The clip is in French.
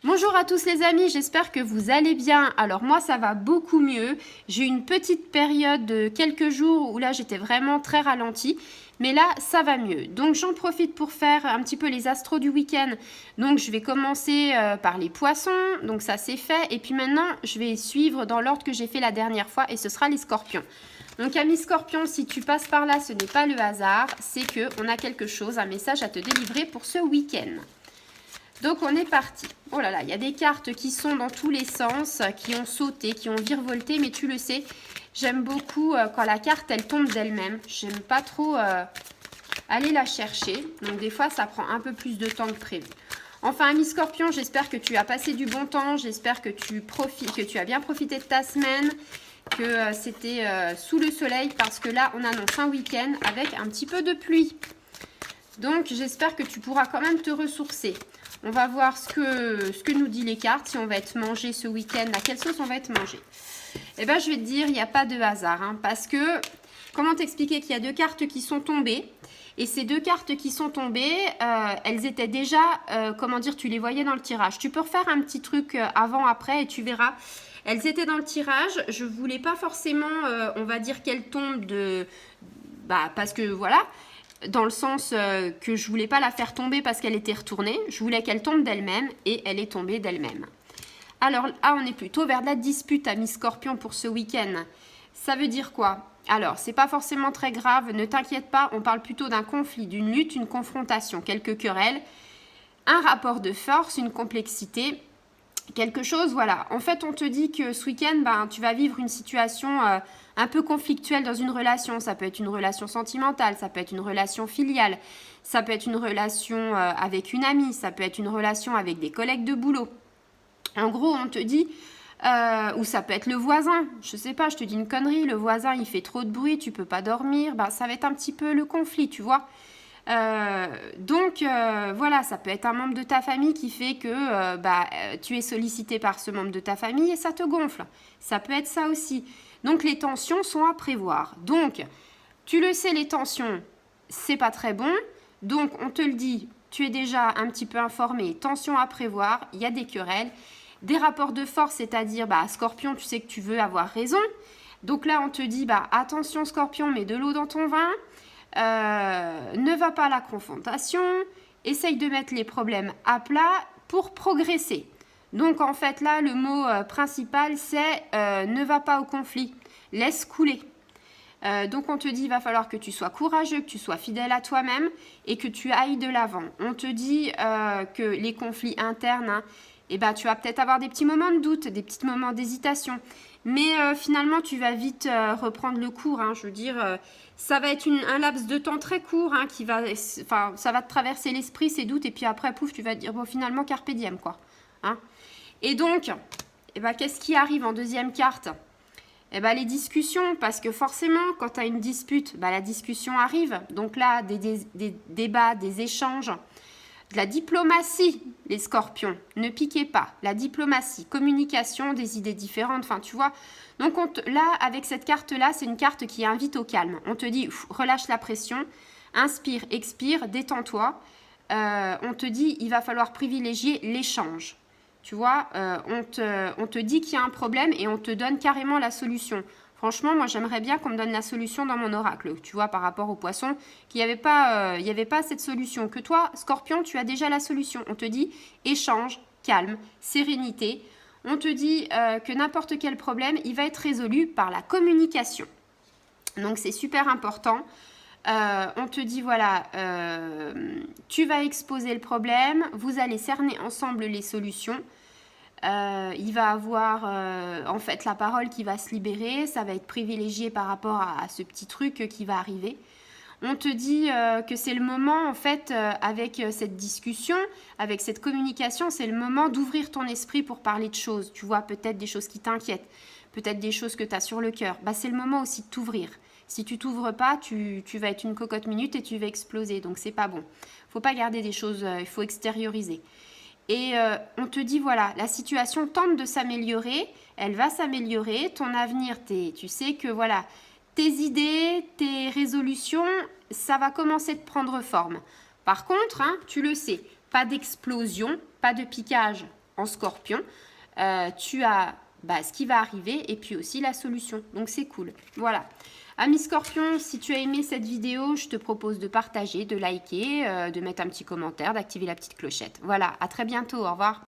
Bonjour à tous les amis, j'espère que vous allez bien. Alors moi ça va beaucoup mieux. J'ai eu une petite période de quelques jours où là j'étais vraiment très ralentie. Mais là ça va mieux. Donc j'en profite pour faire un petit peu les astros du week-end. Donc je vais commencer par les poissons. Donc ça c'est fait. Et puis maintenant je vais suivre dans l'ordre que j'ai fait la dernière fois. Et ce sera les scorpions. Donc amis scorpions, si tu passes par là, ce n'est pas le hasard. C'est qu'on a quelque chose, un message à te délivrer pour ce week-end. Donc on est parti. Oh là là, il y a des cartes qui sont dans tous les sens, qui ont sauté, qui ont virevolté, mais tu le sais, j'aime beaucoup quand la carte elle tombe d'elle-même. J'aime pas trop aller la chercher. Donc des fois ça prend un peu plus de temps que prévu. Enfin ami Scorpion, j'espère que tu as passé du bon temps, j'espère que tu as bien profité de ta semaine, que c'était sous le soleil, parce que là on annonce un week-end avec un petit peu de pluie. Donc j'espère que tu pourras quand même te ressourcer. On va voir ce que nous dit les cartes, si on va être mangé ce week-end, à quelle sauce on va être mangé. Eh bien, je vais te dire, il n'y a pas de hasard. Parce que, comment t'expliquer qu'il y a deux cartes qui sont tombées. Et ces deux cartes qui sont tombées, elles étaient déjà, comment dire, tu les voyais dans le tirage. Tu peux refaire un petit truc avant-après et tu verras. Elles étaient dans le tirage. Je ne voulais pas forcément, on va dire, qu'elles tombent parce que, voilà. Dans le sens que je voulais pas la faire tomber parce qu'elle était retournée. Je voulais qu'elle tombe d'elle-même et elle est tombée d'elle-même. Alors, on est plutôt vers de la dispute, amis Scorpion, pour ce week-end. Ça veut dire quoi? Alors, c'est pas forcément très grave, ne t'inquiète pas, on parle plutôt d'un conflit, d'une lutte, une confrontation, quelques querelles, un rapport de force, une complexité, quelque chose, voilà. En fait, on te dit que ce week-end, tu vas vivre une situation un peu conflictuelle dans une relation. Ça peut être une relation sentimentale, ça peut être une relation filiale, ça peut être une relation avec une amie, ça peut être une relation avec des collègues de boulot. En gros, on te dit, ou ça peut être le voisin, je sais pas, je te dis une connerie, le voisin il fait trop de bruit, tu peux pas dormir, ça va être un petit peu le conflit, tu vois. Donc voilà, ça peut être un membre de ta famille qui fait que tu es sollicité par ce membre de ta famille et ça te gonfle. Ça peut être ça aussi. Donc les tensions sont à prévoir. Donc tu le sais, les tensions, c'est pas très bon. Donc on te le dit, tu es déjà un petit peu informé. Tensions à prévoir, il y a des querelles, des rapports de force, c'est-à-dire Scorpion, tu sais que tu veux avoir raison. Donc là on te dit attention Scorpion, mets de l'eau dans ton vin. Ne va pas à la confrontation, essaye de mettre les problèmes à plat pour progresser. Donc en fait là le mot principal c'est ne va pas au conflit, laisse couler. Donc on te dit il va falloir que tu sois courageux, que tu sois fidèle à toi-même et que tu ailles de l'avant. On te dit que les conflits internes, tu vas peut-être avoir des petits moments de doute, des petits moments d'hésitation. Mais finalement, tu vas vite reprendre le cours. Je veux dire, ça va être un laps de temps très court ça va te traverser l'esprit, ces doutes. Et puis après, pouf, tu vas te dire, bon, finalement, carpe diem, quoi. Et donc, qu'est-ce qui arrive en deuxième carte? Les discussions, parce que forcément, quand tu as une dispute, la discussion arrive. Donc là, des débats, des échanges. De la diplomatie, les scorpions, ne piquez pas. La diplomatie, communication, des idées différentes, tu vois. Donc là, avec cette carte-là, c'est une carte qui invite au calme. On te dit, relâche la pression, inspire, expire, détends-toi. On te dit, il va falloir privilégier l'échange. Tu vois, on te dit qu'il y a un problème et on te donne carrément la solution. Franchement, moi, j'aimerais bien qu'on me donne la solution dans mon oracle, tu vois, par rapport au poisson, qu'il n'y avait pas cette solution. Que toi, Scorpion, tu as déjà la solution. On te dit échange, calme, sérénité. On te dit que n'importe quel problème, il va être résolu par la communication. Donc, c'est super important. On te dit, voilà, tu vas exposer le problème, vous allez cerner ensemble les solutions. Il va avoir en fait la parole qui va se libérer, ça va être privilégié par rapport à ce petit truc qui va arriver. On te dit que c'est le moment en fait avec cette discussion, avec cette communication, c'est le moment d'ouvrir ton esprit pour parler de choses. Tu vois, peut-être des choses qui t'inquiètent, peut-être des choses que tu as sur le cœur. C'est le moment aussi de t'ouvrir. Si tu t'ouvres pas, tu vas être une cocotte minute et tu vas exploser, donc c'est pas bon. Faut pas garder des choses, il faut extérioriser. Et on te dit, voilà, la situation tente de s'améliorer, elle va s'améliorer, ton avenir, tu sais que voilà, tes idées, tes résolutions, ça va commencer de prendre forme. Par contre, tu le sais, pas d'explosion, pas de piquage en Scorpion, tu as ce qui va arriver et puis aussi la solution. Donc c'est cool. Voilà. Ami Scorpion, si tu as aimé cette vidéo, je te propose de partager, de liker, de mettre un petit commentaire, d'activer la petite clochette. Voilà, à très bientôt, au revoir.